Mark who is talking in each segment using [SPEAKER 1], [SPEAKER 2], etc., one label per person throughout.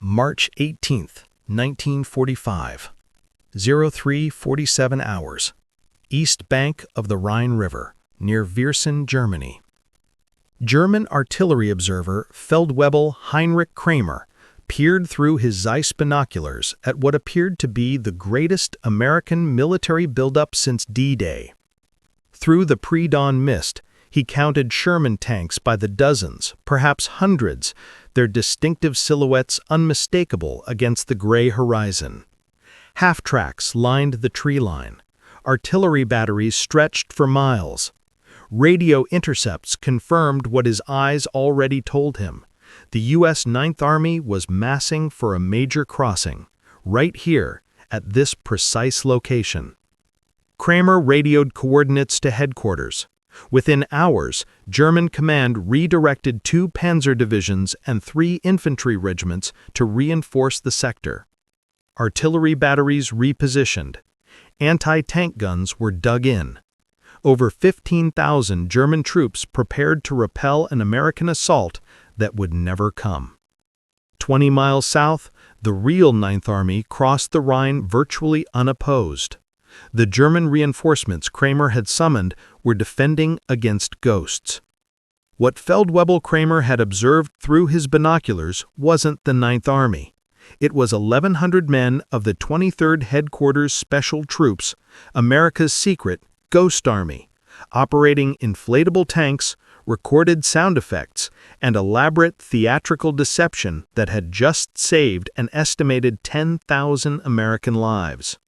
[SPEAKER 1] March 18, 1945, 03:47 hours, east bank of the Rhine River, near Viersen, Germany. German artillery observer Feldwebel Heinrich Kramer peered through his Zeiss binoculars at what appeared to be the greatest American military buildup since D-Day. Through the pre-dawn mist, he counted Sherman tanks by the dozens, perhaps hundreds, their distinctive silhouettes unmistakable against the gray horizon. Half-tracks lined the tree line. Artillery batteries stretched for miles. Radio intercepts confirmed what his eyes already told him. The U.S. Ninth Army was massing for a major crossing, right here, at this precise location. Kramer radioed coordinates to headquarters. Within hours, German command redirected 2 panzer divisions and 3 infantry regiments to reinforce the sector. Artillery batteries repositioned. Anti-tank guns were dug in. Over 15,000 German troops prepared to repel an American assault that would never come. 20 miles south, the real Ninth Army crossed the Rhine virtually unopposed. The German reinforcements Kramer had summoned were defending against ghosts. What Feldwebel Kramer had observed through his binoculars wasn't the Ninth Army. It was 1,100 men of the 23rd Headquarters Special Troops, America's secret Ghost Army, operating inflatable tanks, recorded sound effects, and elaborate theatrical deception that had just saved an estimated 10,000 American lives.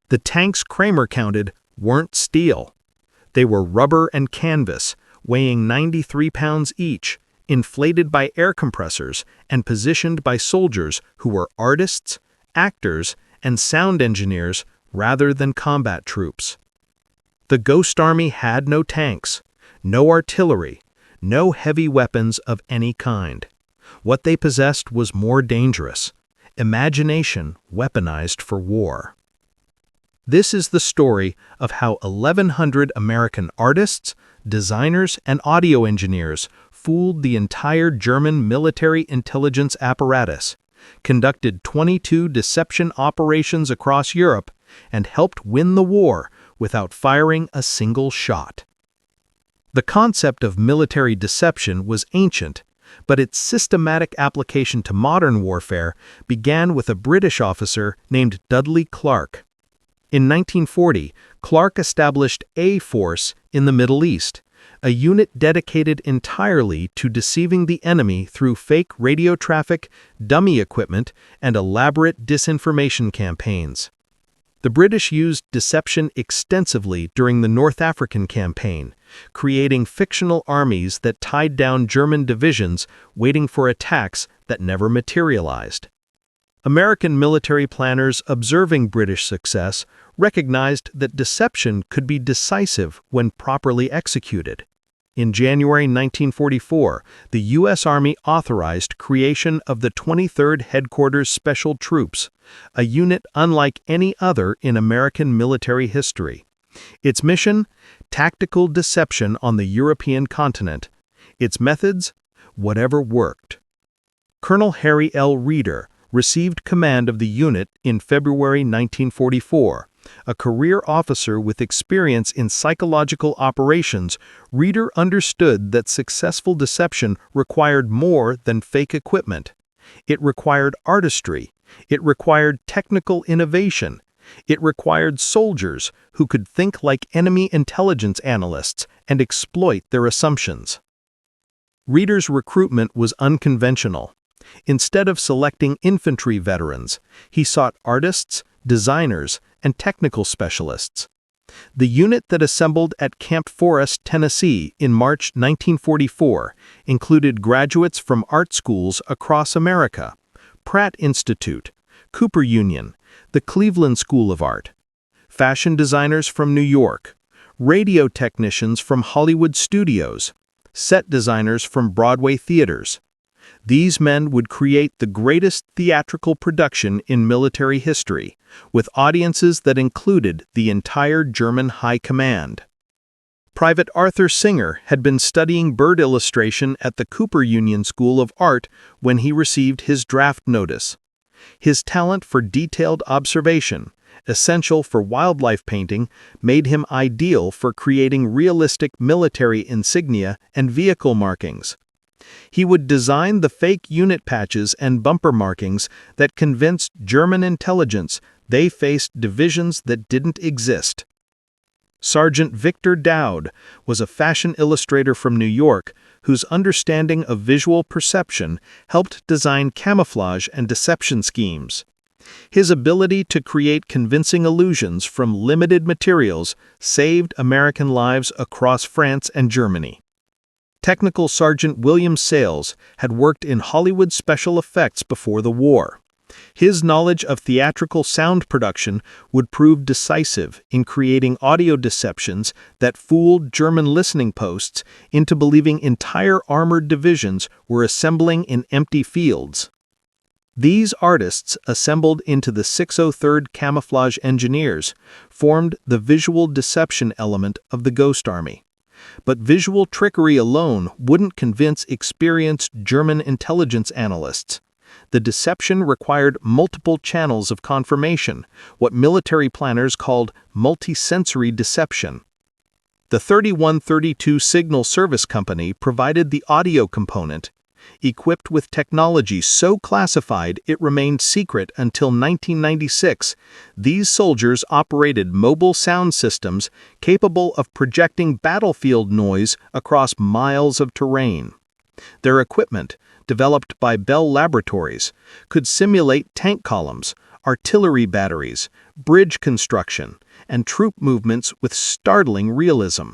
[SPEAKER 1] The tanks Kramer counted weren't steel. They were rubber and canvas, weighing 93 pounds each, inflated by air compressors and positioned by soldiers who were artists, actors, and sound engineers rather than combat troops. The Ghost Army had no tanks, no artillery, no heavy weapons of any kind. What they possessed was more dangerous: imagination weaponized for war. This is the story of how 1,100 American artists, designers, and audio engineers fooled the entire German military intelligence apparatus, conducted 22 deception operations across Europe, and helped win the war without firing a single shot. The concept of military deception was ancient, but its systematic application to modern warfare began with a British officer named Dudley Clark. In 1940, Clark established A Force in the Middle East, a unit dedicated entirely to deceiving the enemy through fake radio traffic, dummy equipment, and elaborate disinformation campaigns. The British used deception extensively during the North African campaign, creating fictional armies that tied down German divisions waiting for attacks that never materialized. American military planners observing British success recognized that deception could be decisive when properly executed. In January 1944, the U.S. Army authorized creation of the 23rd Headquarters Special Troops, a unit unlike any other in American military history. Its mission? Tactical deception on the European continent. Its methods? Whatever worked. Colonel Harry L. Reeder received command of the unit in February 1944. A career officer with experience in psychological operations, Reeder understood that successful deception required more than fake equipment. It required artistry. It required technical innovation. It required soldiers who could think like enemy intelligence analysts and exploit their assumptions. Reeder's recruitment was unconventional. Instead of selecting infantry veterans, he sought artists, designers, and technical specialists. The unit that assembled at Camp Forest, Tennessee in March 1944 included graduates from art schools across America: Pratt Institute, Cooper Union, the Cleveland School of Art, fashion designers from New York, radio technicians from Hollywood studios, set designers from Broadway theaters. These men would create the greatest theatrical production in military history, with audiences that included the entire German high command. Private Arthur Singer had been studying bird illustration at the Cooper Union School of Art when he received his draft notice. His talent for detailed observation, essential for wildlife painting, made him ideal for creating realistic military insignia and vehicle markings. He would design the fake unit patches and bumper markings that convinced German intelligence they faced divisions that didn't exist. Sergeant Victor Dowd was a fashion illustrator from New York whose understanding of visual perception helped design camouflage and deception schemes. His ability to create convincing illusions from limited materials saved American lives across France and Germany. Technical Sergeant William Sales had worked in Hollywood special effects before the war. His knowledge of theatrical sound production would prove decisive in creating audio deceptions that fooled German listening posts into believing entire armored divisions were assembling in empty fields. These artists, assembled into the 603rd Camouflage Engineers, formed the visual deception element of the Ghost Army. But visual trickery alone wouldn't convince experienced German intelligence analysts. The deception required multiple channels of confirmation, what military planners called multisensory deception. The 3132 Signal Service Company provided the audio component. Equipped with technology so classified it remained secret until 1996, these soldiers operated mobile sound systems capable of projecting battlefield noise across miles of terrain. Their equipment, developed by Bell Laboratories, could simulate tank columns, artillery batteries, bridge construction, and troop movements with startling realism.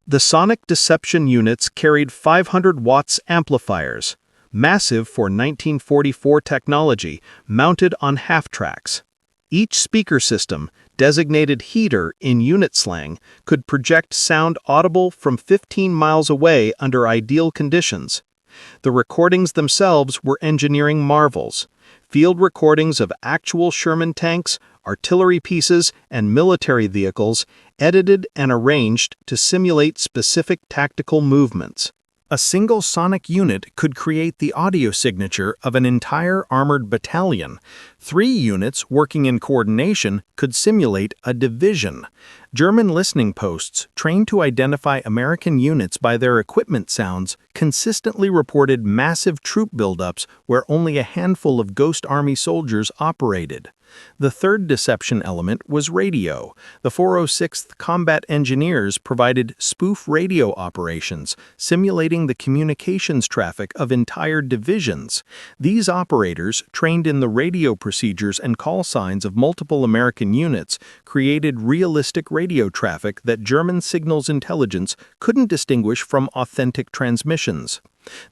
[SPEAKER 1] The sonic deception units carried 500 watts amplifiers, massive for 1944 technology, mounted on half-tracks. Each speaker system, designated heater in unit slang, could project sound audible from 15 miles away under ideal conditions. The recordings themselves were engineering marvels. Field recordings of actual Sherman tanks, artillery pieces, and military vehicles, edited and arranged to simulate specific tactical movements. A single sonic unit could create the audio signature of an entire armored battalion. 3 units working in coordination could simulate a division. German listening posts, trained to identify American units by their equipment sounds, consistently reported massive troop buildups where only a handful of Ghost Army soldiers operated. The third deception element was radio. The 406th Combat Engineers provided spoof radio operations, simulating the communications traffic of entire divisions. These operators, trained in the radio procedures and call signs of multiple American units, created realistic radio traffic that German signals intelligence couldn't distinguish from authentic transmissions.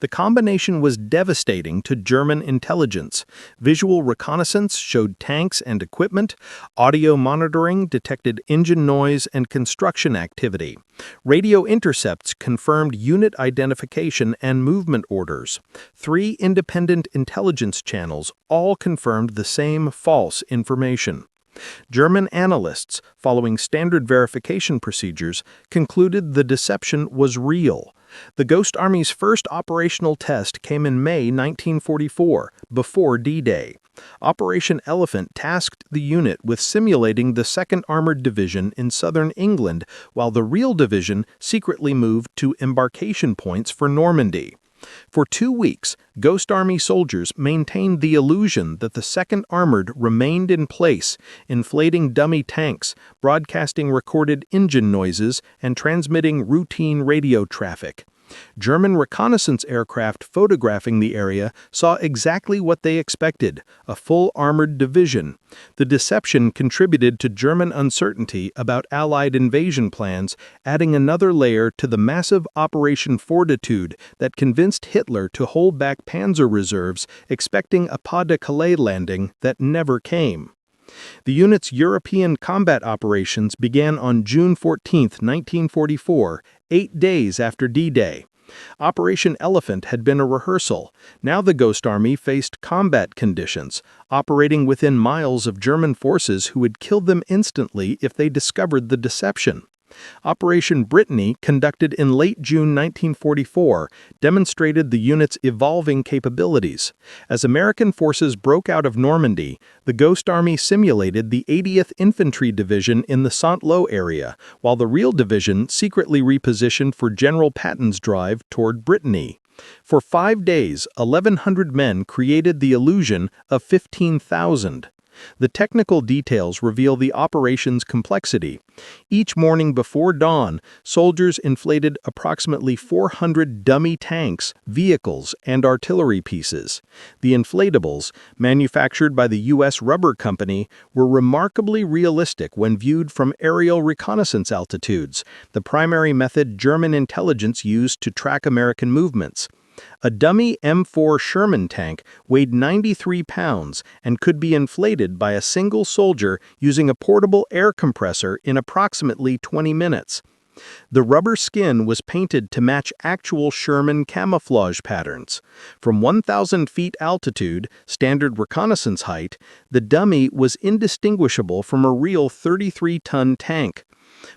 [SPEAKER 1] The combination was devastating to German intelligence. Visual reconnaissance showed tanks and equipment. Audio monitoring detected engine noise and construction activity. Radio intercepts confirmed unit identification and movement orders. 3 independent intelligence channels all confirmed the same false information. German analysts, following standard verification procedures, concluded the deception was real. The Ghost Army's first operational test came in May 1944, before D-Day. Operation Elephant tasked the unit with simulating the 2nd Armored Division in southern England, while the real division secretly moved to embarkation points for Normandy. For 2 weeks, Ghost Army soldiers maintained the illusion that the 2nd Armored remained in place, inflating dummy tanks, broadcasting recorded engine noises, and transmitting routine radio traffic. German reconnaissance aircraft photographing the area saw exactly what they expected, a full armored division. The deception contributed to German uncertainty about Allied invasion plans, adding another layer to the massive Operation Fortitude that convinced Hitler to hold back panzer reserves, expecting a Pas-de-Calais landing that never came. The unit's European combat operations began on June 14, 1944, 8 days after D-Day. Operation Elephant had been a rehearsal. Now the Ghost Army faced combat conditions, operating within miles of German forces who would kill them instantly if they discovered the deception. Operation Brittany, conducted in late June 1944, demonstrated the unit's evolving capabilities. As American forces broke out of Normandy, the Ghost Army simulated the 80th Infantry Division in the Saint-Lô area, while the real division secretly repositioned for General Patton's drive toward Brittany. For 5 days, 1,100 men created the illusion of 15,000. The technical details reveal the operation's complexity. Each morning before dawn, soldiers inflated approximately 400 dummy tanks, vehicles, and artillery pieces. The inflatables, manufactured by the U.S. Rubber Company, were remarkably realistic when viewed from aerial reconnaissance altitudes, the primary method German intelligence used to track American movements. A dummy M4 Sherman tank weighed 93 pounds and could be inflated by a single soldier using a portable air compressor in approximately 20 minutes. The rubber skin was painted to match actual Sherman camouflage patterns. From 1,000 feet altitude, standard reconnaissance height, the dummy was indistinguishable from a real 33-ton tank.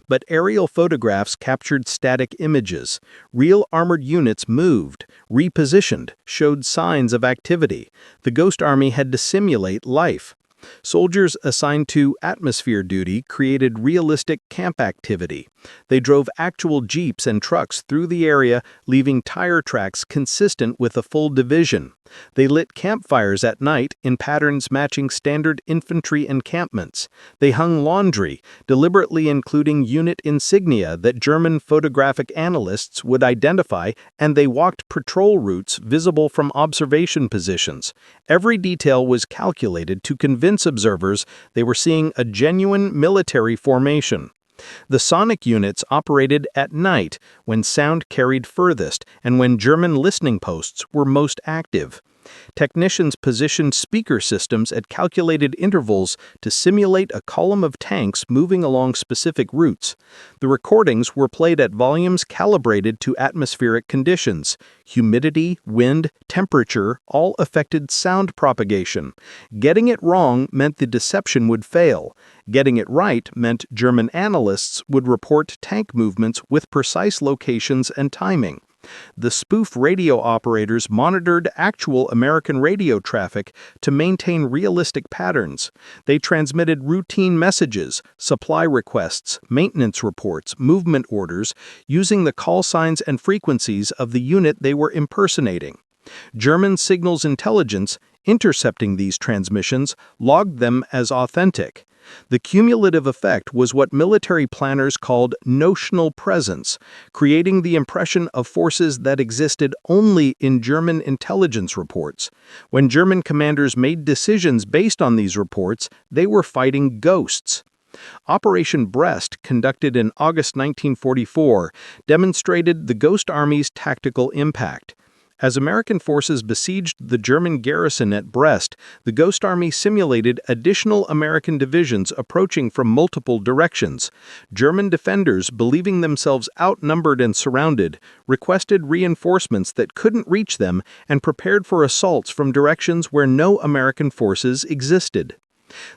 [SPEAKER 1] But aerial photographs captured static images. Real armored units moved, repositioned, showed signs of activity. The Ghost Army had to simulate life. Soldiers assigned to atmosphere duty created realistic camp activity. They drove actual jeeps and trucks through the area, leaving tire tracks consistent with a full division. They lit campfires at night in patterns matching standard infantry encampments. They hung laundry, deliberately including unit insignia that German photographic analysts would identify, and they walked patrol routes visible from observation positions. Every detail was calculated to convince observers they were seeing a genuine military formation. The sonic units operated at night, when sound carried furthest and when German listening posts were most active. Technicians positioned speaker systems at calculated intervals to simulate a column of tanks moving along specific routes. The recordings were played at volumes calibrated to atmospheric conditions. Humidity, wind, temperature all affected sound propagation. Getting it wrong meant the deception would fail. Getting it right meant German analysts would report tank movements with precise locations and timing. The spoof radio operators monitored actual American radio traffic to maintain realistic patterns. They transmitted routine messages, supply requests, maintenance reports, movement orders, using the call signs and frequencies of the unit they were impersonating. German signals intelligence, intercepting these transmissions, logged them as authentic. The cumulative effect was what military planners called notional presence, creating the impression of forces that existed only in German intelligence reports. When German commanders made decisions based on these reports, they were fighting ghosts. Operation Brest, conducted in August 1944, demonstrated the Ghost Army's tactical impact. As American forces besieged the German garrison at Brest, the Ghost Army simulated additional American divisions approaching from multiple directions. German defenders, believing themselves outnumbered and surrounded, requested reinforcements that couldn't reach them and prepared for assaults from directions where no American forces existed.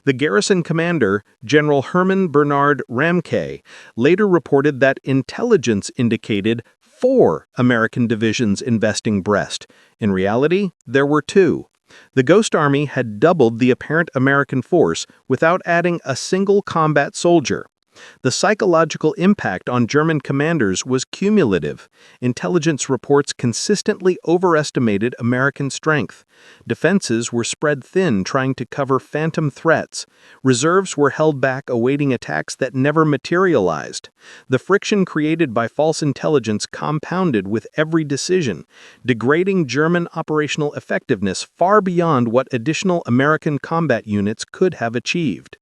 [SPEAKER 1] The garrison commander, General Hermann Bernhard Ramke, later reported that intelligence indicated 4 American divisions investing Brest. In reality, there were 2. The Ghost Army had doubled the apparent American force without adding a single combat soldier. The psychological impact on German commanders was cumulative. Intelligence reports consistently overestimated American strength. Defenses were spread thin trying to cover phantom threats. Reserves were held back awaiting attacks that never materialized. The friction created by false intelligence compounded with every decision, degrading German operational effectiveness far beyond what additional American combat units could have achieved.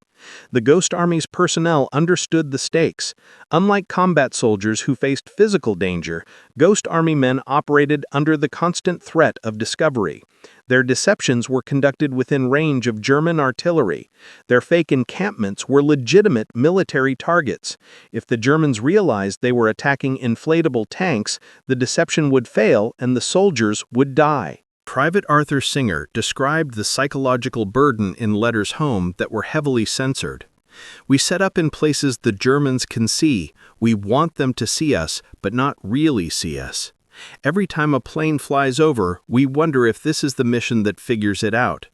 [SPEAKER 1] The Ghost Army's personnel understood the stakes. Unlike combat soldiers who faced physical danger, Ghost Army men operated under the constant threat of discovery. Their deceptions were conducted within range of German artillery. Their fake encampments were legitimate military targets. If the Germans realized they were attacking inflatable tanks, the deception would fail and the soldiers would die. Private Arthur Singer described the psychological burden in letters home that were heavily censored. We set up in places the Germans can see. We want them to see us, but not really see us. Every time a plane flies over, we wonder if this is the mission that figures it out.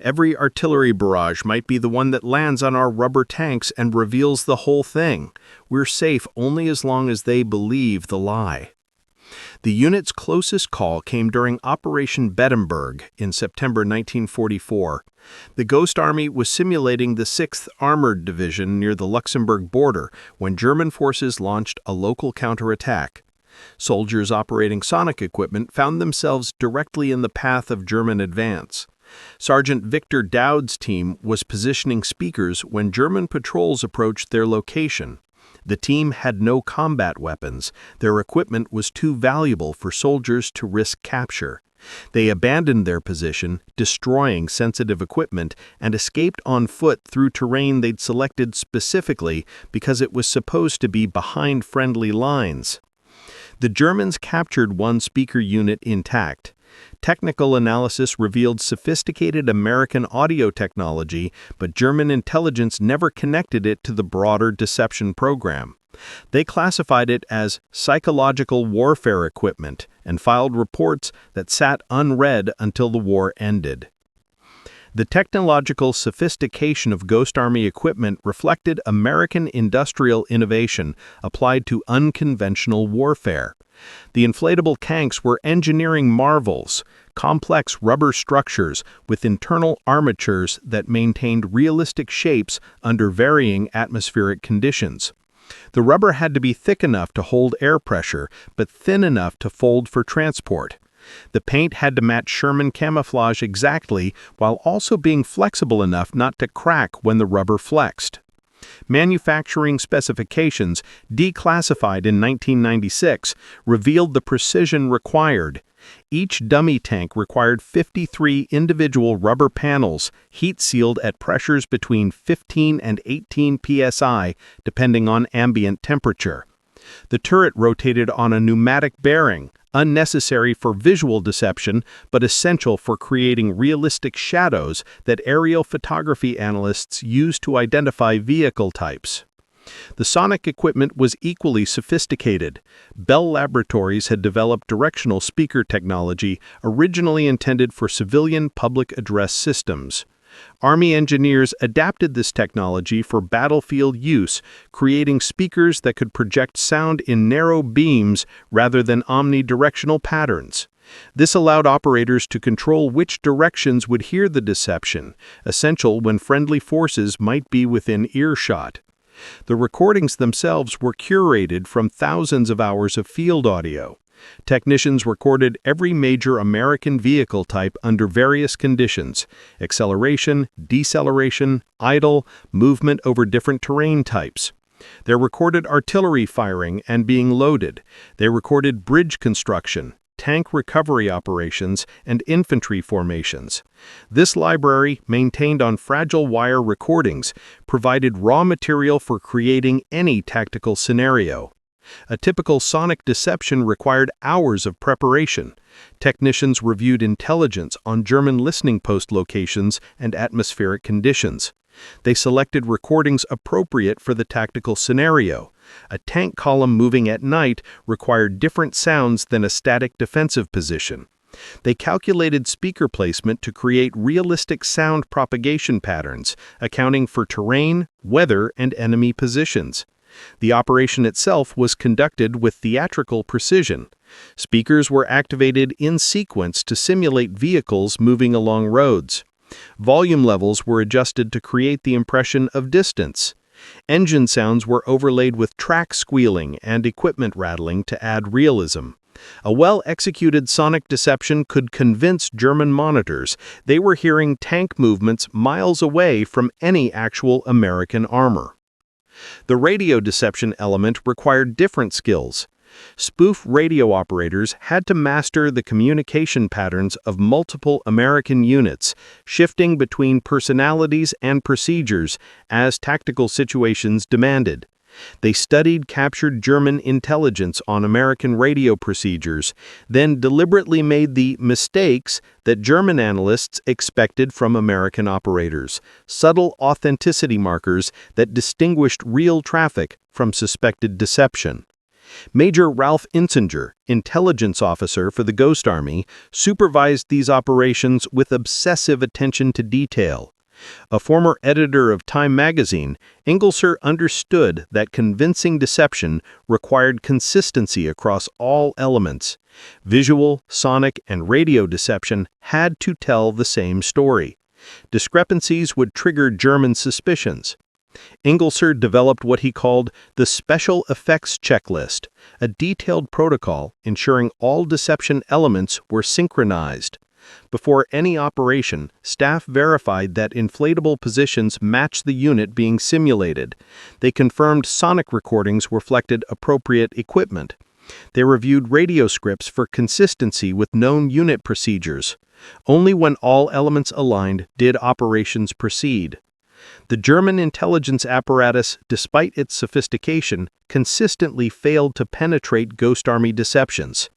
[SPEAKER 1] Every artillery barrage might be the one that lands on our rubber tanks and reveals the whole thing. We're safe only as long as they believe the lie. The unit's closest call came during Operation Bettenberg in September 1944. The Ghost Army was simulating the 6th Armored Division near the Luxembourg border when German forces launched a local counterattack. Soldiers operating sonic equipment found themselves directly in the path of German advance. Sergeant Victor Dowd's team was positioning speakers when German patrols approached their location. The team had no combat weapons. Their equipment was too valuable for soldiers to risk capture. They abandoned their position, destroying sensitive equipment, and escaped on foot through terrain they'd selected specifically because it was supposed to be behind friendly lines. The Germans captured one speaker unit intact. Technical analysis revealed sophisticated American audio technology, but German intelligence never connected it to the broader deception program. They classified it as psychological warfare equipment and filed reports that sat unread until the war ended. The technological sophistication of Ghost Army equipment reflected American industrial innovation applied to unconventional warfare. The inflatable tanks were engineering marvels, complex rubber structures with internal armatures that maintained realistic shapes under varying atmospheric conditions. The rubber had to be thick enough to hold air pressure, but thin enough to fold for transport. The paint had to match Sherman camouflage exactly while also being flexible enough not to crack when the rubber flexed. Manufacturing specifications, declassified in 1996, revealed the precision required. Each dummy tank required 53 individual rubber panels, heat-sealed at pressures between 15 and 18 psi, depending on ambient temperature. The turret rotated on a pneumatic bearing, unnecessary for visual deception but essential for creating realistic shadows that aerial photography analysts use to identify vehicle types. The sonic equipment was equally sophisticated. Bell Laboratories had developed directional speaker technology originally intended for civilian public address systems. Army engineers adapted this technology for battlefield use, creating speakers that could project sound in narrow beams rather than omnidirectional patterns. This allowed operators to control which directions would hear the deception, essential when friendly forces might be within earshot. The recordings themselves were curated from thousands of hours of field audio. Technicians recorded every major American vehicle type under various conditions: acceleration, deceleration, idle, movement over different terrain types. They recorded artillery firing and being loaded. They recorded bridge construction, tank recovery operations, and infantry formations. This library, maintained on fragile wire recordings, provided raw material for creating any tactical scenario. A typical sonic deception required hours of preparation. Technicians reviewed intelligence on German listening post locations and atmospheric conditions. They selected recordings appropriate for the tactical scenario. A tank column moving at night required different sounds than a static defensive position. They calculated speaker placement to create realistic sound propagation patterns, accounting for terrain, weather, and enemy positions. The operation itself was conducted with theatrical precision. Speakers were activated in sequence to simulate vehicles moving along roads. Volume levels were adjusted to create the impression of distance. Engine sounds were overlaid with track squealing and equipment rattling to add realism. A well-executed sonic deception could convince German monitors they were hearing tank movements miles away from any actual American armor. The radio deception element required different skills. Spoof radio operators had to master the communication patterns of multiple American units, shifting between personalities and procedures as tactical situations demanded. They studied captured German intelligence on American radio procedures, then deliberately made the mistakes that German analysts expected from American operators, subtle authenticity markers that distinguished real traffic from suspected deception. Major Ralph Insinger, intelligence officer for the Ghost Army, supervised these operations with obsessive attention to detail. A former editor of Time magazine, Inglesir understood that convincing deception required consistency across all elements. Visual, sonic, and radio deception had to tell the same story. Discrepancies would trigger German suspicions. Inglesir developed what he called the Special Effects Checklist, a detailed protocol ensuring all deception elements were synchronized. Before any operation, staff verified that inflatable positions matched the unit being simulated. They confirmed sonic recordings reflected appropriate equipment. They reviewed radio scripts for consistency with known unit procedures. Only when all elements aligned did operations proceed. The German intelligence apparatus, despite its sophistication, consistently failed to penetrate Ghost Army deceptions.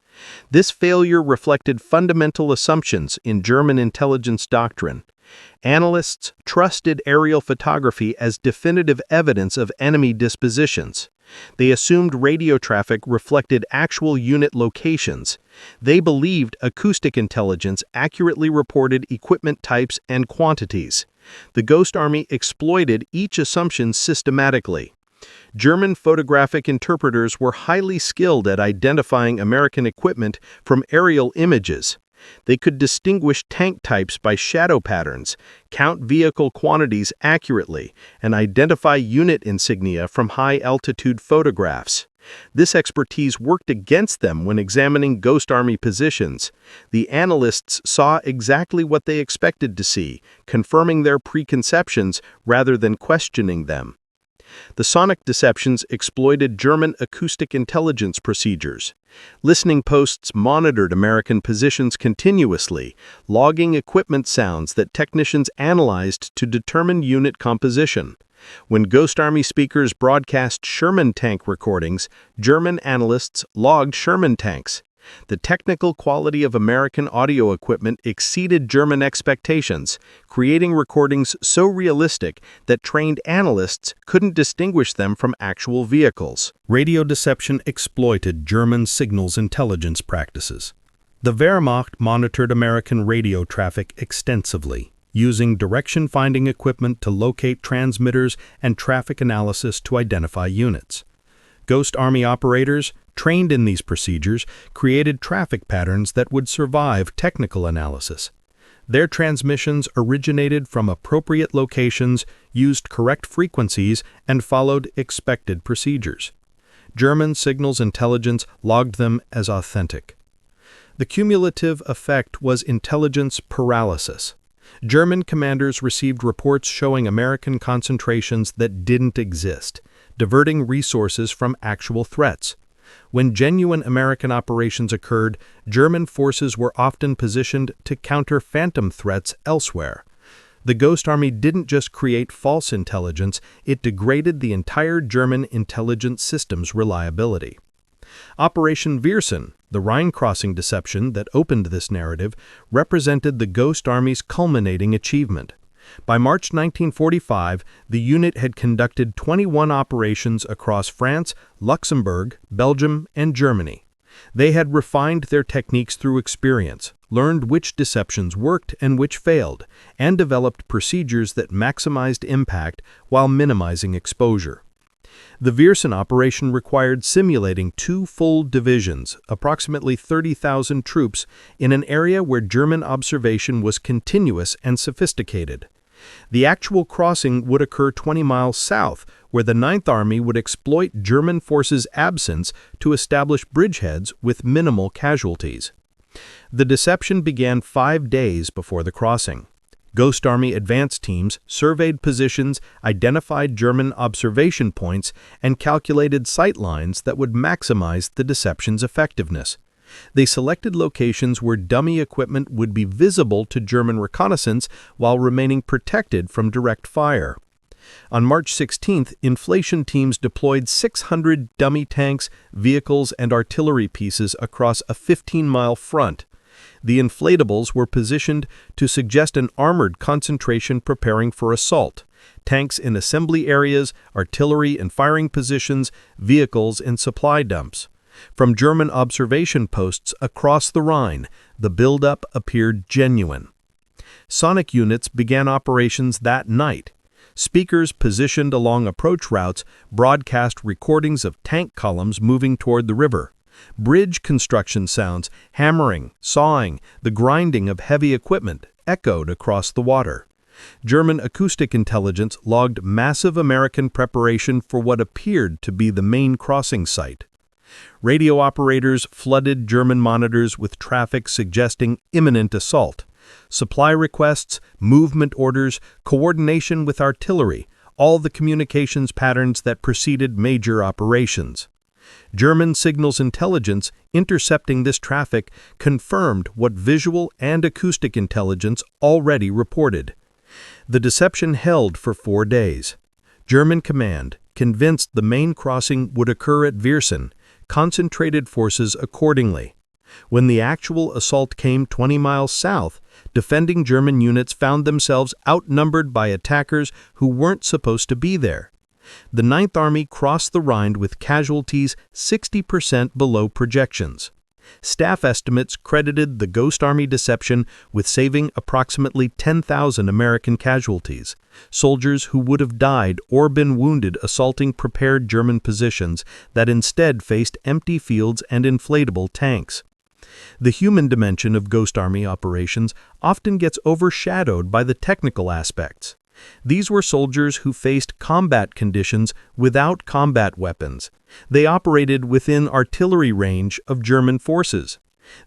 [SPEAKER 1] This failure reflected fundamental assumptions in German intelligence doctrine. Analysts trusted aerial photography as definitive evidence of enemy dispositions. They assumed radio traffic reflected actual unit locations. They believed acoustic intelligence accurately reported equipment types and quantities. The Ghost Army exploited each assumption systematically. German photographic interpreters were highly skilled at identifying American equipment from aerial images. They could distinguish tank types by shadow patterns, count vehicle quantities accurately, and identify unit insignia from high-altitude photographs. This expertise worked against them when examining Ghost Army positions. The analysts saw exactly what they expected to see, confirming their preconceptions rather than questioning them. The sonic deceptions exploited German acoustic intelligence procedures. Listening posts monitored American positions continuously, logging equipment sounds that technicians analyzed to determine unit composition. When Ghost Army speakers broadcast Sherman tank recordings, German analysts logged Sherman tanks. The technical quality of American audio equipment exceeded German expectations, creating recordings so realistic that trained analysts couldn't distinguish them from actual vehicles. Radio deception exploited German signals intelligence practices. The Wehrmacht monitored American radio traffic extensively, using direction-finding equipment to locate transmitters and traffic analysis to identify units. Ghost Army operators, trained in these procedures, created traffic patterns that would survive technical analysis. Their transmissions originated from appropriate locations, used correct frequencies, and followed expected procedures. German signals intelligence logged them as authentic. The cumulative effect was intelligence paralysis. German commanders received reports showing American concentrations that didn't exist, diverting resources from actual threats. When genuine American operations occurred, German forces were often positioned to counter phantom threats elsewhere. The Ghost Army didn't just create false intelligence, it degraded the entire German intelligence system's reliability. Operation Viersen, the Rhine crossing deception that opened this narrative, represented the Ghost Army's culminating achievement. By March 1945, the unit had conducted 21 operations across France, Luxembourg, Belgium, and Germany. They had refined their techniques through experience, learned which deceptions worked and which failed, and developed procedures that maximized impact while minimizing exposure. The Viersen operation required simulating 2 full divisions, approximately 30,000 troops, in an area where German observation was continuous and sophisticated. The actual crossing would occur 20 miles south, where the Ninth Army would exploit German forces' absence to establish bridgeheads with minimal casualties. The deception began 5 days before the crossing. Ghost Army advance teams surveyed positions, identified German observation points, and calculated sight lines that would maximize the deception's effectiveness. They selected locations where dummy equipment would be visible to German reconnaissance while remaining protected from direct fire. On March 16th, inflation teams deployed 600 dummy tanks, vehicles, and artillery pieces across a 15-mile front. The inflatables were positioned to suggest an armored concentration preparing for assault. Tanks in assembly areas, artillery in firing positions, vehicles in supply dumps. From German observation posts across the Rhine, the buildup appeared genuine. Sonic units began operations that night. Speakers positioned along approach routes broadcast recordings of tank columns moving toward the river. Bridge construction sounds, hammering, sawing, the grinding of heavy equipment echoed across the water. German acoustic intelligence logged massive American preparation for what appeared to be the main crossing site. Radio operators flooded German monitors with traffic suggesting imminent assault. Supply requests, movement orders, coordination with artillery, all the communications patterns that preceded major operations. German signals intelligence intercepting this traffic confirmed what visual and acoustic intelligence already reported. The deception held for 4 days. German command, convinced the main crossing would occur at Viersen, concentrated forces accordingly. When the actual assault came 20 miles south, defending German units found themselves outnumbered by attackers who weren't supposed to be there. The Ninth Army crossed the Rhine with casualties 60% below projections. Staff estimates credited the Ghost Army deception with saving approximately 10,000 American casualties, soldiers who would have died or been wounded assaulting prepared German positions that instead faced empty fields and inflatable tanks. The human dimension of Ghost Army operations often gets overshadowed by the technical aspects. These were soldiers who faced combat conditions without combat weapons. They operated within artillery range of German forces.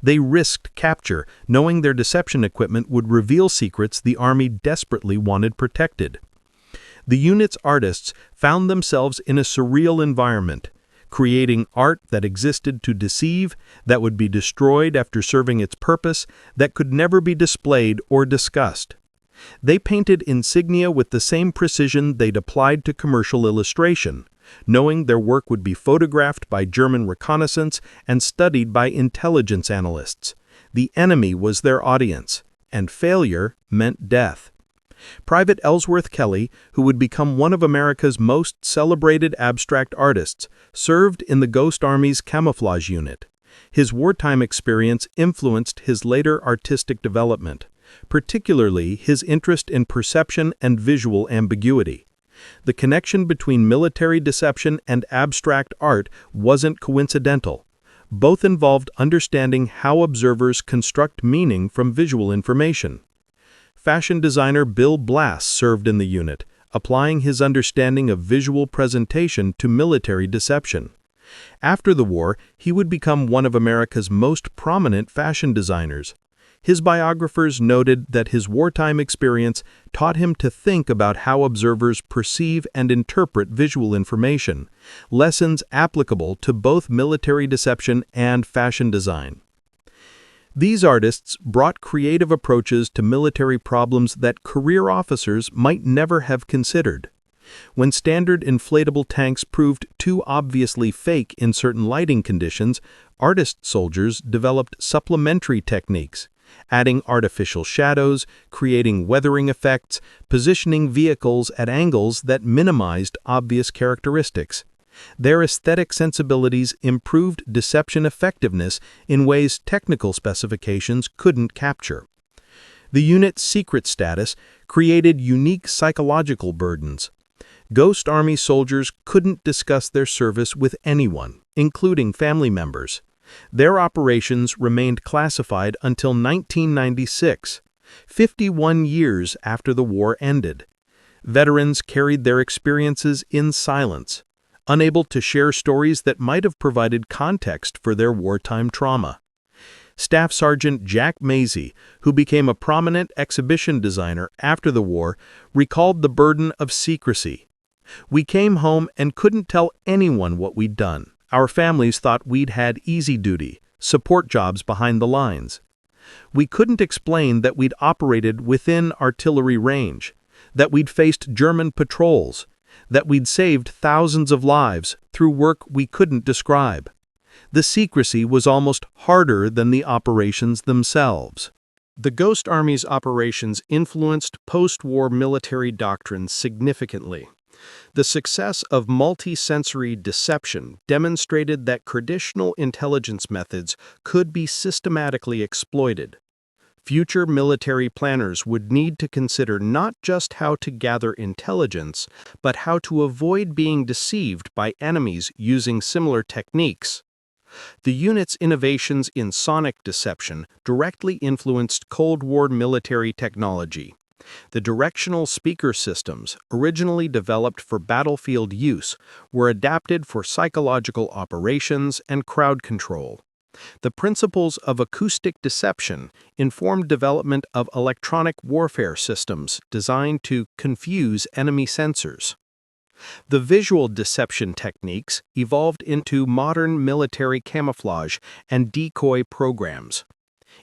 [SPEAKER 1] They risked capture, knowing their deception equipment would reveal secrets the army desperately wanted protected. The unit's artists found themselves in a surreal environment, creating art that existed to deceive, that would be destroyed after serving its purpose, that could never be displayed or discussed. They painted insignia with the same precision they'd applied to commercial illustration, knowing their work would be photographed by German reconnaissance and studied by intelligence analysts. The enemy was their audience, and failure meant death. Private Ellsworth Kelly, who would become one of America's most celebrated abstract artists, served in the Ghost Army's camouflage unit. His wartime experience influenced his later artistic development, particularly his interest in perception and visual ambiguity. The connection between military deception and abstract art wasn't coincidental. Both involved understanding how observers construct meaning from visual information. Fashion designer Bill Blass served in the unit, applying his understanding of visual presentation to military deception. After the war, he would become one of America's most prominent fashion designers. His biographers noted that his wartime experience taught him to think about how observers perceive and interpret visual information, lessons applicable to both military deception and fashion design. These artists brought creative approaches to military problems that career officers might never have considered. When standard inflatable tanks proved too obviously fake in certain lighting conditions, artist soldiers developed supplementary techniques, adding artificial shadows, creating weathering effects, positioning vehicles at angles that minimized obvious characteristics. Their aesthetic sensibilities improved deception effectiveness in ways technical specifications couldn't capture. The unit's secret status created unique psychological burdens. Ghost Army soldiers couldn't discuss their service with anyone, including family members. Their operations remained classified until 1996, 51 years after the war ended. Veterans carried their experiences in silence, unable to share stories that might have provided context for their wartime trauma. Staff Sergeant Jack Mazie, who became a prominent exhibition designer after the war, recalled the burden of secrecy. "We came home and couldn't tell anyone what we'd done. Our families thought we'd had easy duty, support jobs behind the lines. We couldn't explain that we'd operated within artillery range. that we'd faced German patrols, that we'd saved thousands of lives through work we couldn't describe. The secrecy was almost harder than the operations themselves. The Ghost Army's operations influenced post-war military doctrine significantly. The success of multi-sensory deception demonstrated that traditional intelligence methods could be systematically exploited. Future military planners would need to consider not just how to gather intelligence, but how to avoid being deceived by enemies using similar techniques. The unit's innovations in sonic deception directly influenced Cold War military technology. The directional speaker systems, originally developed for battlefield use, were adapted for psychological operations and crowd control. The principles of acoustic deception informed development of electronic warfare systems designed to confuse enemy sensors. The visual deception techniques evolved into modern military camouflage and decoy programs.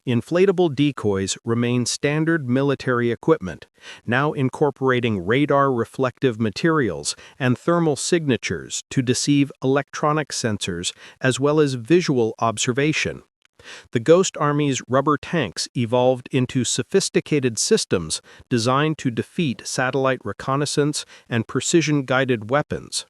[SPEAKER 1] Inflatable decoys remain standard military equipment, now incorporating radar-reflective materials and thermal signatures to deceive electronic sensors as well as visual observation. The Ghost Army's rubber tanks evolved into sophisticated systems designed to defeat satellite reconnaissance and precision-guided weapons.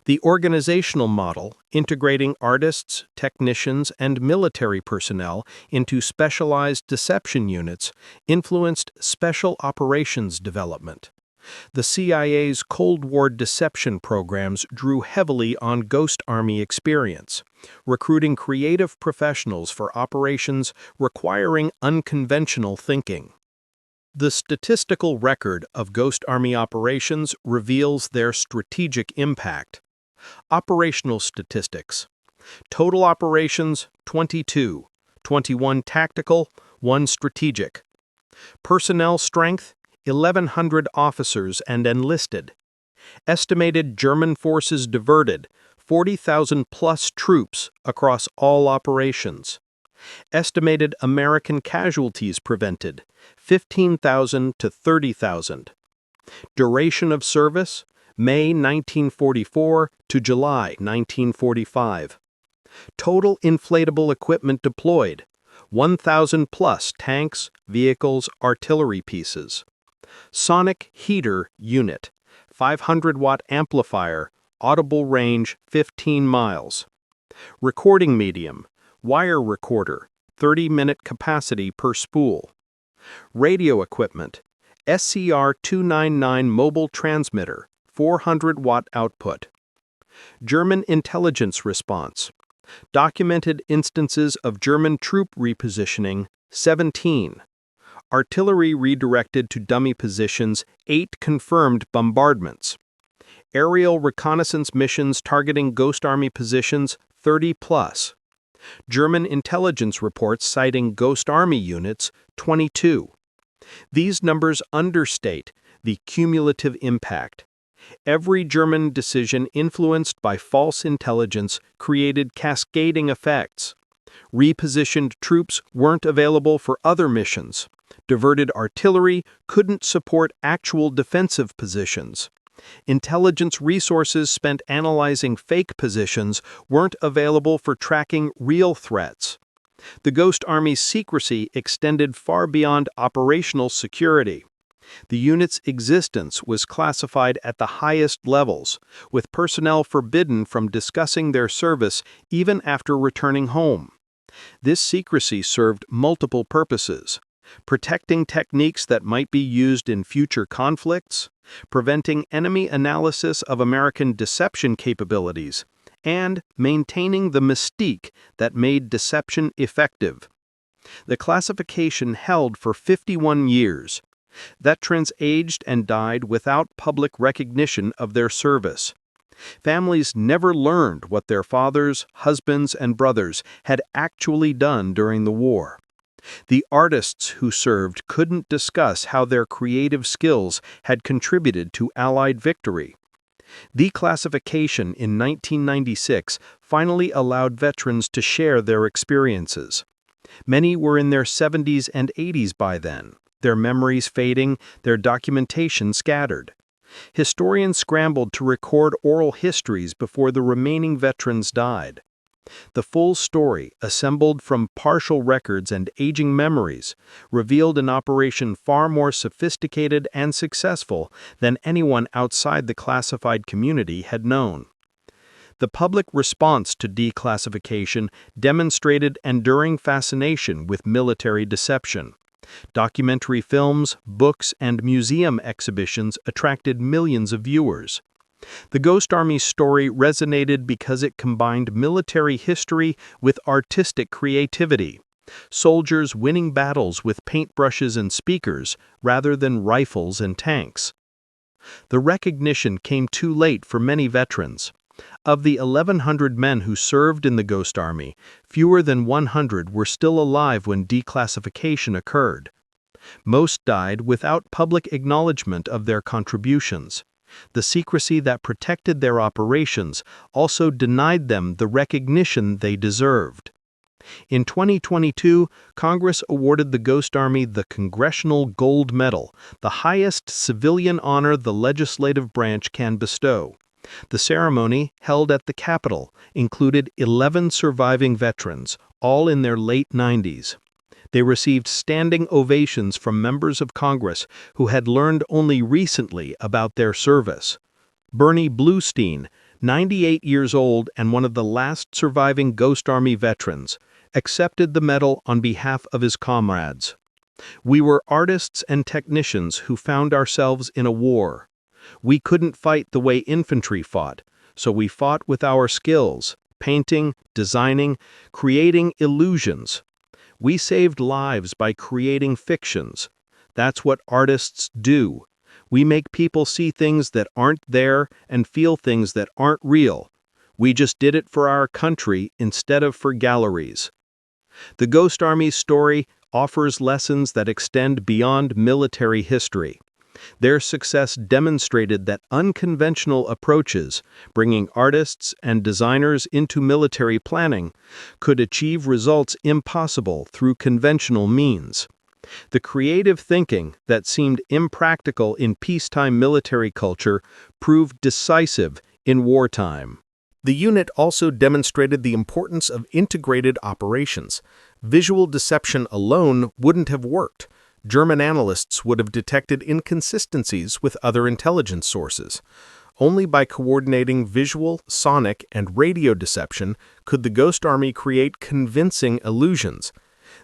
[SPEAKER 1] The organizational model, integrating artists, technicians, and military personnel into specialized deception units, influenced special operations development. The CIA's Cold War deception programs drew heavily on Ghost Army experience, recruiting creative professionals for operations requiring unconventional thinking. The statistical record of Ghost Army operations reveals their strategic impact. Operational statistics. Total operations, 22. 21 tactical, 1 strategic. Personnel strength, 1,100 officers and enlisted. Estimated German forces diverted, 40,000-plus troops across all operations. Estimated American casualties prevented, 15,000 to 30,000. Duration of service, May 1944 to July 1945. Total inflatable equipment deployed, 1,000-plus tanks, vehicles, artillery pieces. Sonic heater unit, 500-watt amplifier, audible range 15 miles. Recording medium, wire recorder, 30-minute capacity per spool. Radio equipment, SCR-299 mobile transmitter, 400-watt output. German intelligence response. Documented instances of German troop repositioning, 17. Artillery redirected to dummy positions, 8 confirmed bombardments. Aerial reconnaissance missions targeting Ghost Army positions, 30+. German intelligence reports citing Ghost Army units, 22. These numbers understate the cumulative impact. Every German decision influenced by false intelligence created cascading effects. Repositioned troops weren't available for other missions. Diverted artillery couldn't support actual defensive positions. Intelligence resources spent analyzing fake positions weren't available for tracking real threats. The Ghost Army's secrecy extended far beyond operational security. The unit's existence was classified at the highest levels, with personnel forbidden from discussing their service even after returning home. This secrecy served multiple purposes: protecting techniques that might be used in future conflicts, preventing enemy analysis of American deception capabilities, and maintaining the mystique that made deception effective. The classification held for 51 years. Veterans aged and died without public recognition of their service. Families never learned what their fathers, husbands, and brothers had actually done during the war. The artists who served couldn't discuss how their creative skills had contributed to Allied victory. Declassification in 1996 finally allowed veterans to share their experiences. Many were in their 70s and 80s by then, their memories fading, their documentation scattered. Historians scrambled to record oral histories before the remaining veterans died. The full story, assembled from partial records and aging memories, revealed an operation far more sophisticated and successful than anyone outside the classified community had known. The public response to declassification demonstrated enduring fascination with military deception. Documentary films, books, and museum exhibitions attracted millions of viewers. The Ghost Army's story resonated because it combined military history with artistic creativity. Soldiers winning battles with paintbrushes and speakers rather than rifles and tanks. The recognition came too late for many veterans. Of the 1,100 men who served in the Ghost Army, fewer than 100 were still alive when declassification occurred. Most died without public acknowledgement of their contributions. The secrecy that protected their operations also denied them the recognition they deserved. In 2022, Congress awarded the Ghost Army the Congressional Gold Medal, the highest civilian honor the legislative branch can bestow. The ceremony, held at the Capitol, included 11 surviving veterans, all in their late 90s. They received standing ovations from members of Congress who had learned only recently about their service. Bernie Bluestein, 98 years old and one of the last surviving Ghost Army veterans, accepted the medal on behalf of his comrades. "We were artists and technicians who found ourselves in a war. We couldn't fight the way infantry fought, so we fought with our skills, painting, designing, creating illusions. We saved lives by creating fictions. That's what artists do. We make people see things that aren't there and feel things that aren't real. We just did it for our country instead of for galleries." The Ghost Army's story offers lessons that extend beyond military history. Their success demonstrated that unconventional approaches, bringing artists and designers into military planning, could achieve results impossible through conventional means. The creative thinking that seemed impractical in peacetime military culture proved decisive in wartime. The unit also demonstrated the importance of integrated operations. Visual deception alone wouldn't have worked. German analysts would have detected inconsistencies with other intelligence sources. Only by coordinating visual, sonic, and radio deception could the Ghost Army create convincing illusions.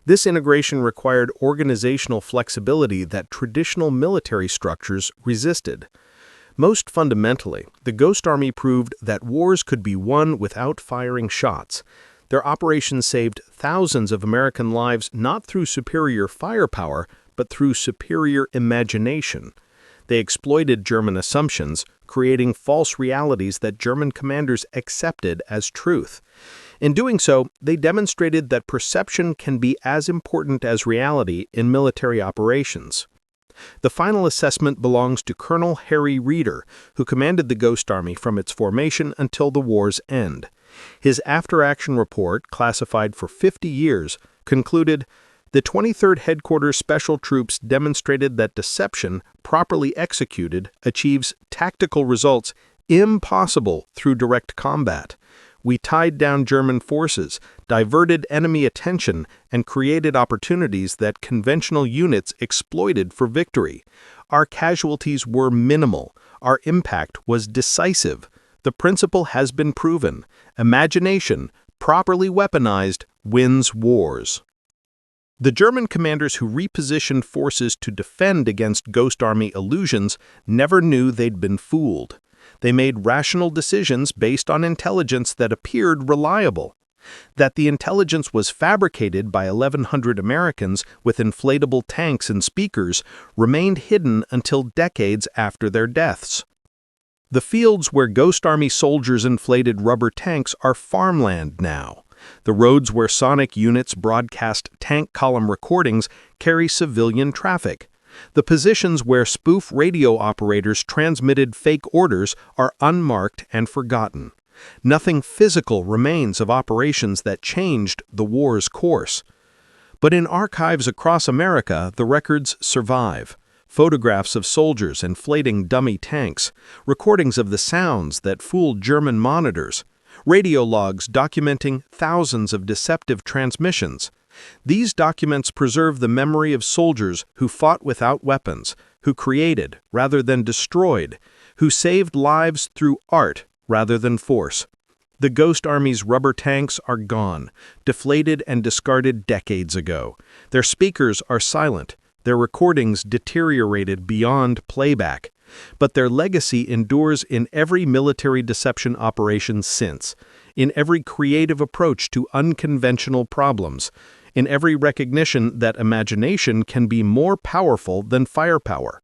[SPEAKER 1] This integration required organizational flexibility that traditional military structures resisted. Most fundamentally, the Ghost Army proved that wars could be won without firing shots. Their operations saved thousands of American lives not through superior firepower, but through superior imagination. They exploited German assumptions, creating false realities that German commanders accepted as truth. In doing so, they demonstrated that perception can be as important as reality in military operations. The final assessment belongs to Colonel Harry Reeder, who commanded the Ghost Army from its formation until the war's end. His after-action report, classified for 50 years, concluded, "The 23rd Headquarters Special Troops demonstrated that deception, properly executed, achieves tactical results impossible through direct combat. We tied down German forces, diverted enemy attention, and created opportunities that conventional units exploited for victory. Our casualties were minimal. Our impact was decisive. The principle has been proven. Imagination, properly weaponized, wins wars." The German commanders who repositioned forces to defend against Ghost Army illusions never knew they'd been fooled. They made rational decisions based on intelligence that appeared reliable. That the intelligence was fabricated by 1,100 Americans with inflatable tanks and speakers remained hidden until decades after their deaths. The fields where Ghost Army soldiers inflated rubber tanks are farmland now. The roads where sonic units broadcast tank column recordings carry civilian traffic. The positions where spoof radio operators transmitted fake orders are unmarked and forgotten. Nothing physical remains of operations that changed the war's course. But in archives across America, the records survive. Photographs of soldiers inflating dummy tanks, recordings of the sounds that fooled German monitors, radio logs documenting thousands of deceptive transmissions. These documents preserve the memory of soldiers who fought without weapons, who created rather than destroyed, who saved lives through art rather than force. The Ghost Army's rubber tanks are gone, deflated and discarded decades ago. Their speakers are silent, their recordings deteriorated beyond playback. But their legacy endures in every military deception operation since, in every creative approach to unconventional problems, in every recognition that imagination can be more powerful than firepower.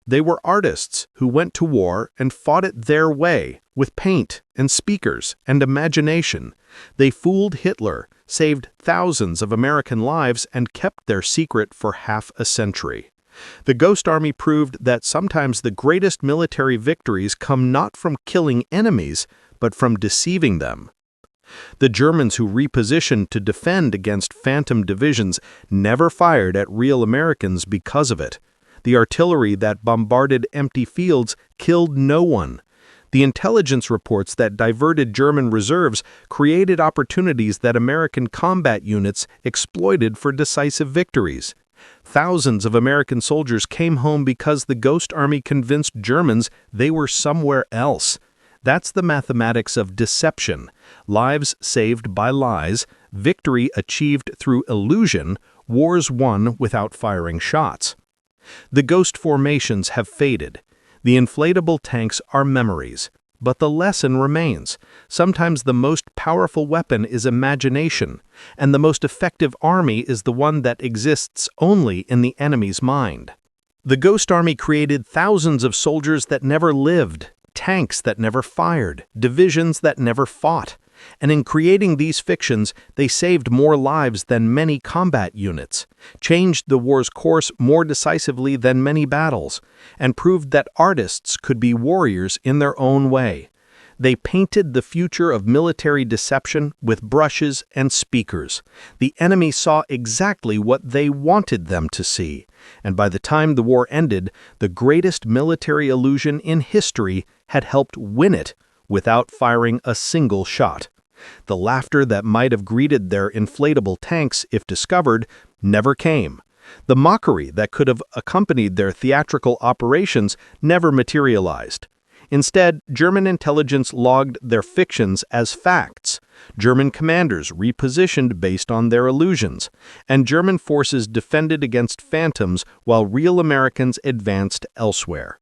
[SPEAKER 1] They were artists who went to war and fought it their way, with paint and speakers and imagination. They fooled Hitler, saved thousands of American lives, and kept their secret for half a century. The Ghost Army proved that sometimes the greatest military victories come not from killing enemies, but from deceiving them. The Germans who repositioned to defend against phantom divisions never fired at real Americans because of it. The artillery that bombarded empty fields killed no one. The intelligence reports that diverted German reserves created opportunities that American combat units exploited for decisive victories. Thousands of American soldiers came home because the Ghost Army convinced Germans they were somewhere else. That's the mathematics of deception. Lives saved by lies, victory achieved through illusion, wars won without firing shots. The ghost formations have faded. The inflatable tanks are memories. But the lesson remains. Sometimes the most powerful weapon is imagination, and the most effective army is the one that exists only in the enemy's mind. The Ghost Army created thousands of soldiers that never lived, tanks that never fired, divisions that never fought. And in creating these fictions, they saved more lives than many combat units, changed the war's course more decisively than many battles, and proved that artists could be warriors in their own way. They painted the future of military deception with brushes and speakers. The enemy saw exactly what they wanted them to see, and by the time the war ended, the greatest military illusion in history had helped win it without firing a single shot. The laughter that might have greeted their inflatable tanks if discovered never came. The mockery that could have accompanied their theatrical operations never materialized. Instead, German intelligence logged their fictions as facts. German commanders repositioned based on their illusions, and German forces defended against phantoms while real Americans advanced elsewhere.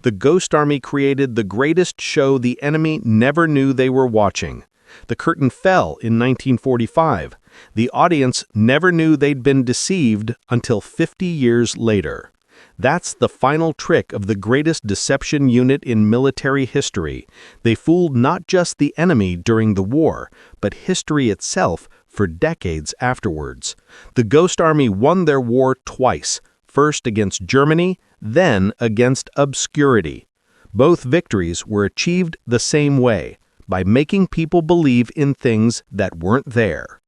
[SPEAKER 1] The Ghost Army created the greatest show the enemy never knew they were watching. The curtain fell in 1945. The audience never knew they'd been deceived until 50 years later. That's the final trick of the greatest deception unit in military history. They fooled not just the enemy during the war, but history itself for decades afterwards. The Ghost Army won their war twice, first against Germany, then against obscurity. Both victories were achieved the same way, by making people believe in things that weren't there.